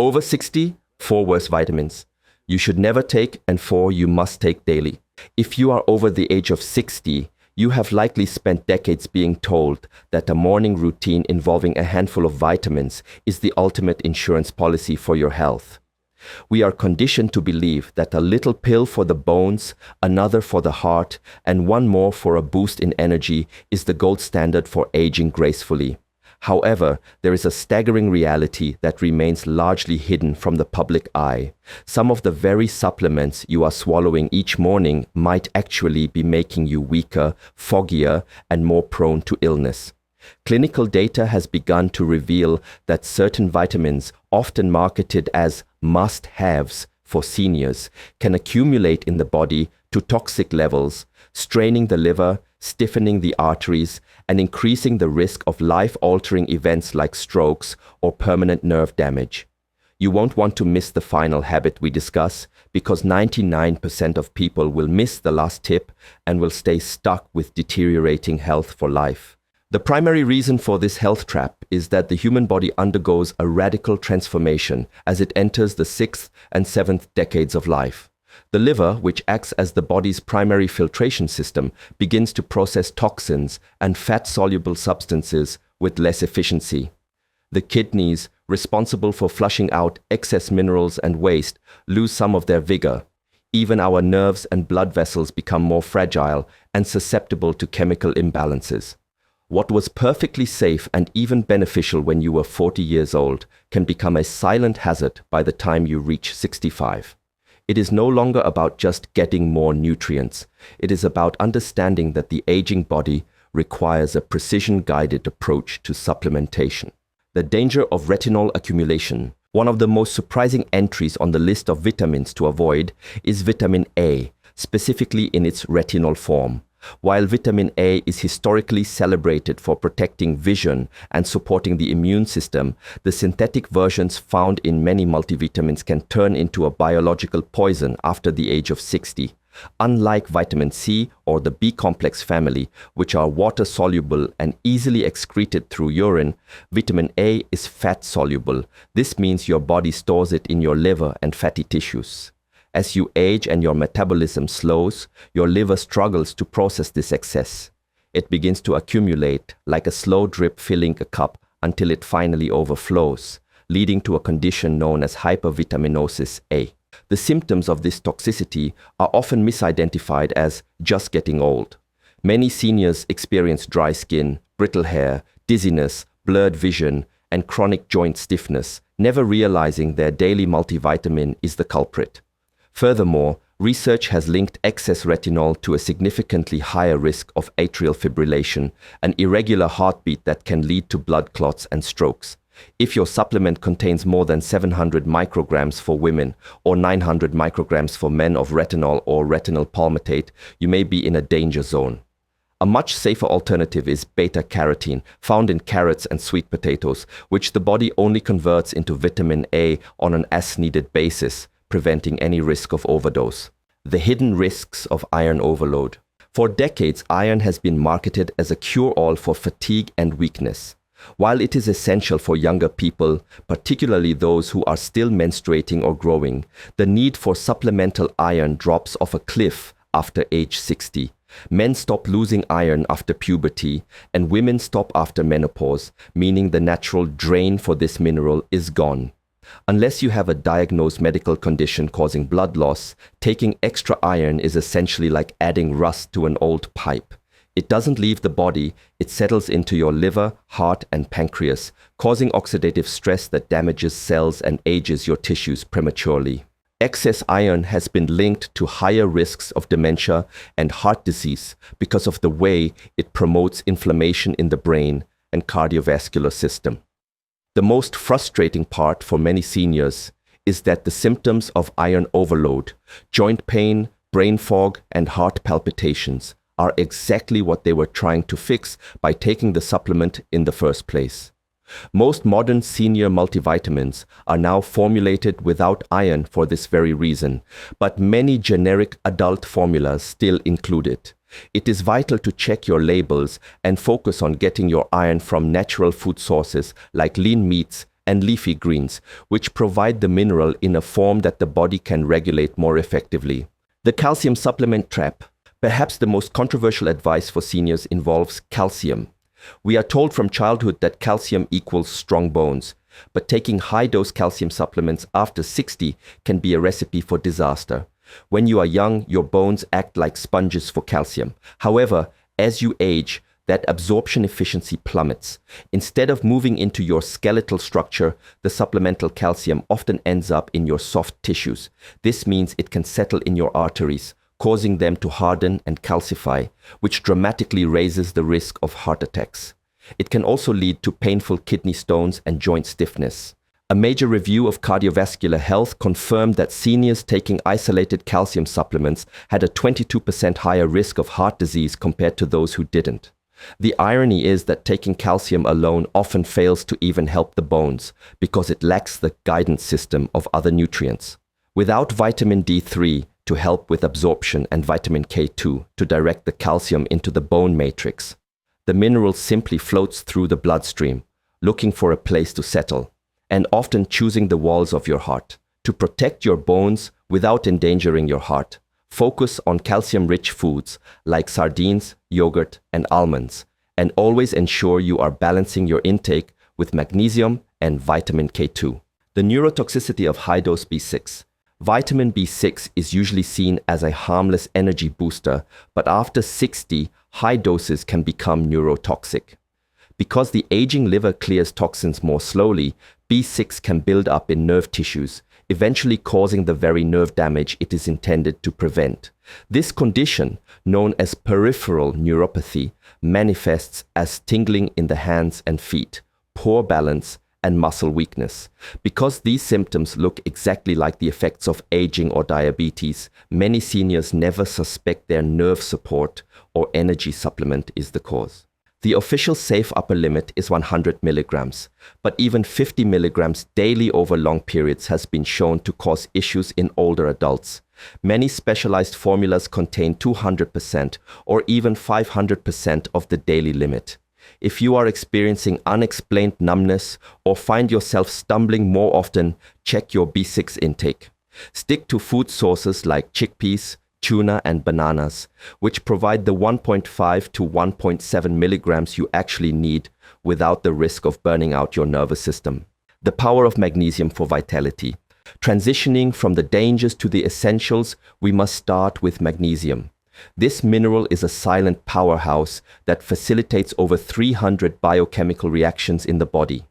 Over 60, 4 worse vitamins. You should never take, and 4 you must take daily. If you are over the age of 60, you have likely spent decades being told that a morning routine involving a handful of vitamins is the ultimate insurance policy for your health. We are conditioned to believe that a little pill for the bones, another for the heart, and one more for a boost in energy is the gold standard for aging gracefully. However, there is a staggering reality that remains largely hidden from the public eye. Some of the very supplements you are swallowing each morning might actually be making you weaker, foggier, and more prone to illness. Clinical data has begun to reveal that certain vitamins, often marketed as must-haves for seniors, can accumulate in the body to toxic levels, straining the liver, stiffening the arteries, and increasing the risk of life-altering events like strokes or permanent nerve damage. You won't want to miss the final habit we discuss, because 99% of people will miss the last tip and will stay stuck with deteriorating health for life. The primary reason for this health trap is that the human body undergoes a radical transformation as it enters the 6th and 7th decades of life. The liver, which acts as the body's primary filtration system, begins to process toxins and fat-soluble substances with less efficiency. The kidneys, responsible for flushing out excess minerals and waste, lose some of their vigor. Even our nerves and blood vessels become more fragile and susceptible to chemical imbalances. What was perfectly safe and even beneficial when you were 40 years old can become a silent hazard by the time you reach 65. It is no longer about just getting more nutrients. It is about understanding that the aging body requires a precision-guided approach to supplementation. The danger of retinol accumulation. One of the most surprising entries on the list of vitamins to avoid is vitamin A, specifically in its retinol form. While vitamin A is historically celebrated for protecting vision and supporting the immune system, the synthetic versions found in many multivitamins can turn into a biological poison after the age of 60. Unlike vitamin C or the B-complex family, which are water-soluble and easily excreted through urine, vitamin A is fat-soluble. This means your body stores it in your liver and fatty tissues. As you age and your metabolism slows, your liver struggles to process this excess. It begins to accumulate like a slow drip filling a cup until it finally overflows, leading to a condition known as hypervitaminosis A. The symptoms of this toxicity are often misidentified as just getting old. Many seniors experience dry skin, brittle hair, dizziness, blurred vision, and chronic joint stiffness, never realizing their daily multivitamin is the culprit. Furthermore, research has linked excess retinol to a significantly higher risk of atrial fibrillation, an irregular heartbeat that can lead to blood clots and strokes. If your supplement contains more than 700 micrograms for women or 900 micrograms for men of retinol or retinol palmitate, you may be in a danger zone. A much safer alternative is beta-carotene, found in carrots and sweet potatoes, which the body only converts into vitamin A on an as-needed basis, preventing any risk of overdose. The hidden risks of iron overload. For decades, iron has been marketed as a cure-all for fatigue and weakness. While it is essential for younger people, particularly those who are still menstruating or growing, the need for supplemental iron drops off a cliff after age 60. Men stop losing iron after puberty, and women stop after menopause, meaning the natural drain for this mineral is gone. Unless you have a diagnosed medical condition causing blood loss, taking extra iron is essentially like adding rust to an old pipe. It doesn't leave the body, it settles into your liver, heart, and pancreas, causing oxidative stress that damages cells and ages your tissues prematurely. Excess iron has been linked to higher risks of dementia and heart disease because of the way it promotes inflammation in the brain and cardiovascular system. The most frustrating part for many seniors is that the symptoms of iron overload, joint pain, brain fog, and heart palpitations are exactly what they were trying to fix by taking the supplement in the first place. Most modern senior multivitamins are now formulated without iron for this very reason, but many generic adult formulas still include it. It is vital to check your labels and focus on getting your iron from natural food sources like lean meats and leafy greens, which provide the mineral in a form that the body can regulate more effectively. The calcium supplement trap. Perhaps the most controversial advice for seniors involves calcium. We are told from childhood that calcium equals strong bones, but taking high-dose calcium supplements after 60 can be a recipe for disaster. When you are young, your bones act like sponges for calcium. However, as you age, that absorption efficiency plummets. Instead of moving into your skeletal structure, the supplemental calcium often ends up in your soft tissues. This means it can settle in your arteries, causing them to harden and calcify, which dramatically raises the risk of heart attacks. It can also lead to painful kidney stones and joint stiffness. A major review of cardiovascular health confirmed that seniors taking isolated calcium supplements had a 22% higher risk of heart disease compared to those who didn't. The irony is that taking calcium alone often fails to even help the bones because it lacks the guidance system of other nutrients. Without vitamin D3 to help with absorption and vitamin K2 to direct the calcium into the bone matrix, the mineral simply floats through the bloodstream, looking for a place to settle, and often choosing the walls of your heart. To protect your bones without endangering your heart, focus on calcium-rich foods like sardines, yogurt, and almonds, and always ensure you are balancing your intake with magnesium and vitamin K2. The neurotoxicity of high-dose B6. Vitamin B6 is usually seen as a harmless energy booster, but after 60, high doses can become neurotoxic. Because the aging liver clears toxins more slowly, B6 can build up in nerve tissues, eventually causing the very nerve damage it is intended to prevent. This condition, known as peripheral neuropathy, manifests as tingling in the hands and feet, poor balance, and muscle weakness. Because these symptoms look exactly like the effects of aging or diabetes, many seniors never suspect their nerve support or energy supplement is the cause. The official safe upper limit is 100 milligrams, but even 50 milligrams daily over long periods has been shown to cause issues in older adults. Many specialized formulas contain 200% or even 500% of the daily limit. If you are experiencing unexplained numbness or find yourself stumbling more often, check your B6 intake. Stick to food sources like chickpeas, tuna, and bananas, which provide the 1.5 to 1.7 milligrams you actually need without the risk of burning out your nervous system. The power of magnesium for vitality. Transitioning from the dangers to the essentials, we must start with magnesium. This mineral is a silent powerhouse that facilitates over 300 biochemical reactions in the body.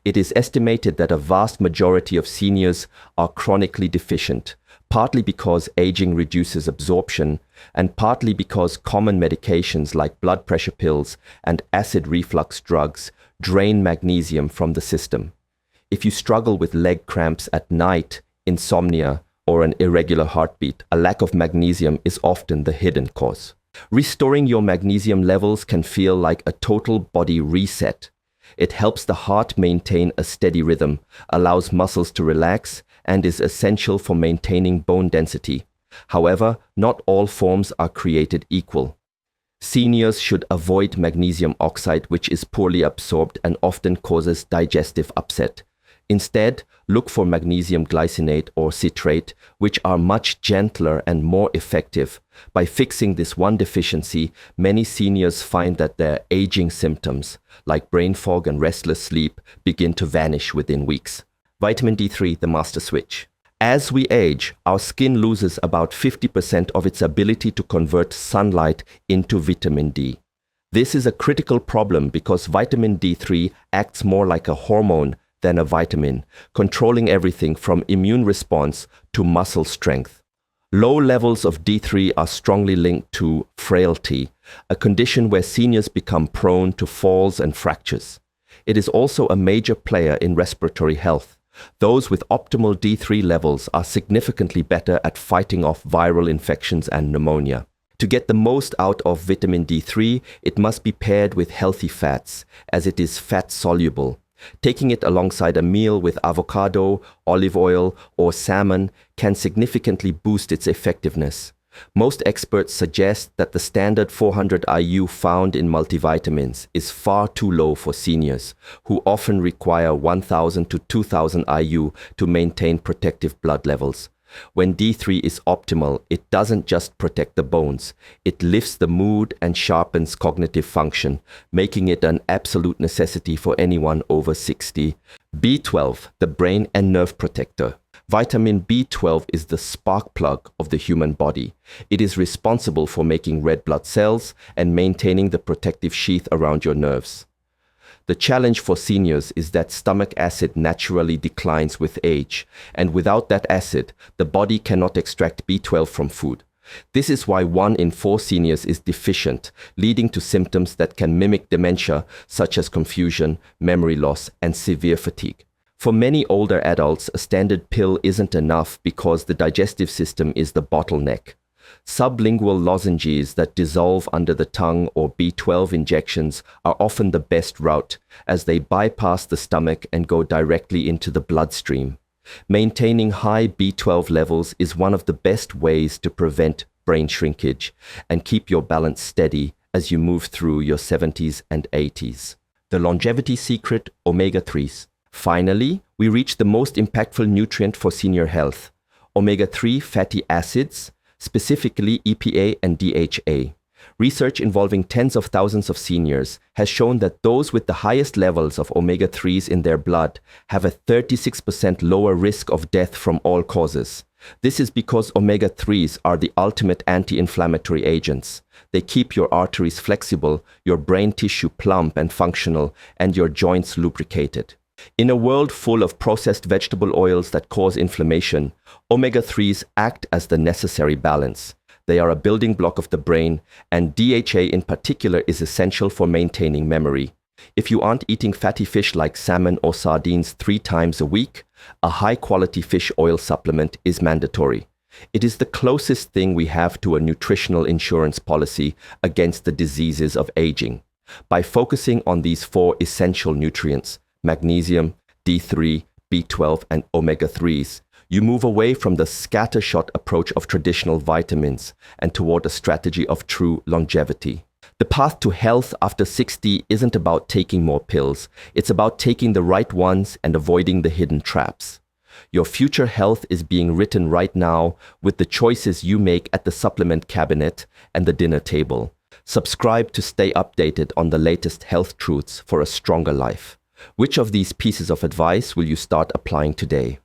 It is estimated that a vast majority of seniors are chronically deficient, partly because aging reduces absorption, and partly because common medications like blood pressure pills and acid reflux drugs drain magnesium from the system. If you struggle with leg cramps at night, insomnia, or an irregular heartbeat, a lack of magnesium is often the hidden cause. Restoring your magnesium levels can feel like a total body reset. It helps the heart maintain a steady rhythm, allows muscles to relax, and is essential for maintaining bone density. However, not all forms are created equal. Seniors should avoid magnesium oxide, which is poorly absorbed and often causes digestive upset. Instead, look for magnesium glycinate or citrate, which are much gentler and more effective. By fixing this one deficiency, many seniors find that their aging symptoms, like brain fog and restless sleep, begin to vanish within weeks. Vitamin D3, the master switch. As we age, our skin loses about 50% of its ability to convert sunlight into vitamin D. This is a critical problem because vitamin D3 acts more like a hormone than a vitamin, controlling everything from immune response to muscle strength. Low levels of D3 are strongly linked to frailty, a condition where seniors become prone to falls and fractures. It is also a major player in respiratory health. Those with optimal D3 levels are significantly better at fighting off viral infections and pneumonia. To get the most out of vitamin D3, it must be paired with healthy fats, as it is fat-soluble. Taking it alongside a meal with avocado, olive oil, or salmon can significantly boost its effectiveness. Most experts suggest that the standard 400 IU found in multivitamins is far too low for seniors, who often require 1000 to 2000 IU to maintain protective blood levels. When D3 is optimal, it doesn't just protect the bones, it lifts the mood and sharpens cognitive function, making it an absolute necessity for anyone over 60. B12, the brain and nerve protector. Vitamin B12 is the spark plug of the human body. It is responsible for making red blood cells and maintaining the protective sheath around your nerves. The challenge for seniors is that stomach acid naturally declines with age, and without that acid, the body cannot extract B12 from food. This is why 1 in 4 seniors is deficient, leading to symptoms that can mimic dementia, such as confusion, memory loss, and severe fatigue. For many older adults, a standard pill isn't enough because the digestive system is the bottleneck. Sublingual lozenges that dissolve under the tongue or B12 injections are often the best route, as they bypass the stomach and go directly into the bloodstream. Maintaining high B12 levels is one of the best ways to prevent brain shrinkage and keep your balance steady as you move through your 70s and 80s. The longevity secret, omega-3s. Finally, we reach the most impactful nutrient for senior health, omega-3 fatty acids, specifically EPA and DHA. Research involving tens of thousands of seniors has shown that those with the highest levels of omega-3s in their blood have a 36% lower risk of death from all causes. This is because omega-3s are the ultimate anti-inflammatory agents. They keep your arteries flexible, your brain tissue plump and functional, and your joints lubricated. In a world full of processed vegetable oils that cause inflammation, omega-3s act as the necessary balance. They are a building block of the brain, and DHA in particular is essential for maintaining memory. If you aren't eating fatty fish like salmon or sardines 3 times a week, a high-quality fish oil supplement is mandatory. It is the closest thing we have to a nutritional insurance policy against the diseases of aging. By focusing on these 4 essential nutrients, magnesium, D3, B12, and omega-3s, you move away from the scattershot approach of traditional vitamins and toward a strategy of true longevity. The path to health after 60 isn't about taking more pills. It's about taking the right ones and avoiding the hidden traps. Your future health is being written right now with the choices you make at the supplement cabinet and the dinner table. Subscribe to stay updated on the latest health truths for a stronger life. Which of these pieces of advice will you start applying today?